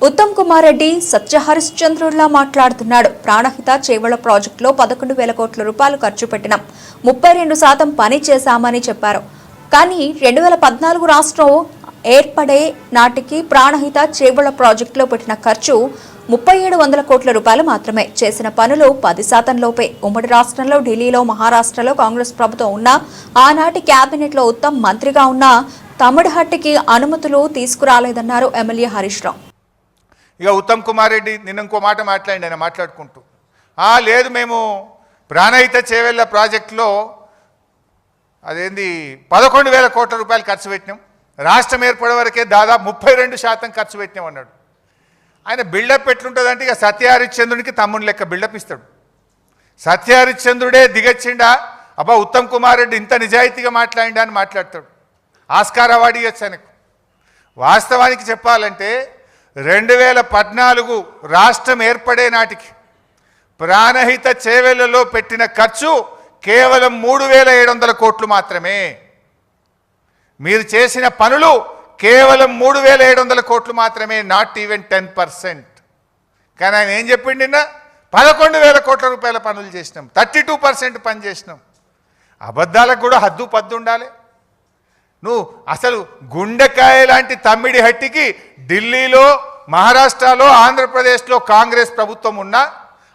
ఉత్తమ్ కుమార్ రెడ్డి సత్యహరిశ్చంద్రుడిలా మాట్లాడుతున్నాడు. ప్రాణహిత చేవళ్ల ప్రాజెక్టులో 11,000 కోట్ల రూపాయలు ఖర్చు పెట్టినాం, 32% పని చేశామని చెప్పారు. కానీ 2014 రాష్ట్రం ఏర్పడే నాటికి ప్రాణహిత చేవళ్ల ప్రాజెక్టులో పెట్టిన ఖర్చు 3,700 కోట్ల రూపాయలు మాత్రమే. చేసిన పనులు 10% లోపే. ఉమ్మడి రాష్ట్రంలో, ఢిల్లీలో, మహారాష్ట్రలో కాంగ్రెస్ ప్రభుత్వం ఉన్నా, ఆనాటి కేబినెట్లో ఉత్తమ్ మంత్రిగా ఉన్న తమిళహట్టికి అనుమతులు తీసుకురాలేదన్నారు ఎమ్మెల్యే హరీష్ రావు. ఇక ఉత్తమ్ కుమార్ రెడ్డి నిన్న ఇంకో మాట మాట్లాడి ఆయన మాట్లాడుకుంటూ లేదు మేము ప్రాణహిత చేవెళ్ళ ప్రాజెక్టులో అదేంది 11,000 కోట్ల రూపాయలు ఖర్చు పెట్టినాం, రాష్ట్రం ఏర్పడే వరకే దాదాపు 32% ఖర్చు పెట్టినాం అన్నాడు. ఆయన బిల్డప్ ఎట్లుంటుందంటే ఇక సత్యహరిశ్చంద్రునికి తమ్ముని లెక్క బిల్డప్ ఇస్తాడు. సత్యహరిశ్చంద్రుడే దిగచ్చిండా, అబ్బా ఉత్తమ్ కుమార్ రెడ్డి ఇంత నిజాయితీగా మాట్లాడిండా అని మాట్లాడతాడు. ఆస్కార్ అవార్డు ఇవ్వచ్చు ఆయనకు. వాస్తవానికి చెప్పాలంటే 2014 రాష్ట్రం ఏర్పడే నాటికి ప్రాణహిత చేవెళ్లలో పెట్టిన ఖర్చు కేవలం 3,700 కోట్లు మాత్రమే. మీరు చేసిన పనులు కేవలం 3,700 కోట్లు మాత్రమే, నాట్ ఈవెన్ 10%. కానీ ఆయన ఏం చెప్పిండు నిన్న? 11,000 కోట్ల రూపాయల పనులు చేసినాం, 32% పని చేసినాం. అబద్ధాలకు కూడా హద్దు పద్దు ఉండాలి. నువ్వు అసలు గుండెకాయ లాంటి తమ్మిడి హట్టికి ఢిల్లీలో, మహారాష్ట్రలో, ఆంధ్రప్రదేశ్లో కాంగ్రెస్ ప్రభుత్వం ఉన్నా,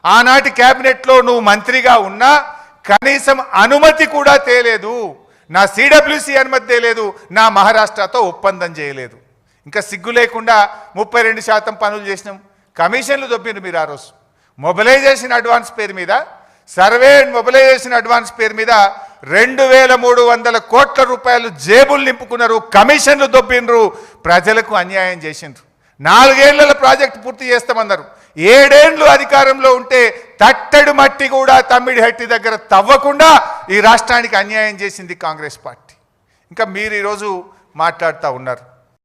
ఆనాటి క్యాబినెట్లో నువ్వు మంత్రిగా ఉన్నా కనీసం అనుమతి కూడా తేలేదు. నా సిడబ్ల్యూసి అనుమతి తేలేదు, నా మహారాష్ట్రతో ఒప్పందం చేయలేదు. ఇంకా సిగ్గు లేకుండా 32% పనులు చేసినాం. కమిషన్లు దొబ్బిండ్రు మీరు ఆ రోజు. మొబిలైజేషన్ అడ్వాన్స్ పేరు మీద, సర్వే అండ్ మొబిలైజేషన్ అడ్వాన్స్ పేరు మీద 2,300 కోట్ల రూపాయలు జేబులు నింపుకున్నారు, కమిషన్లు దొబ్బిండ్రు, ప్రజలకు అన్యాయం చేసిండ్రు. 4 ఏళ్ల ప్రాజెక్టు పూర్తి చేస్తామన్నారు. 7 ఏళ్ళు అధికారంలో ఉంటే తట్టెడు మట్టి కూడా తమ్మిడి హట్టి దగ్గర తవ్వకుండా ఈ రాష్ట్రానికి అన్యాయం చేసింది కాంగ్రెస్ పార్టీ. ఇంకా మీరు ఈరోజు మాట్లాడుతూ ఉన్నారు.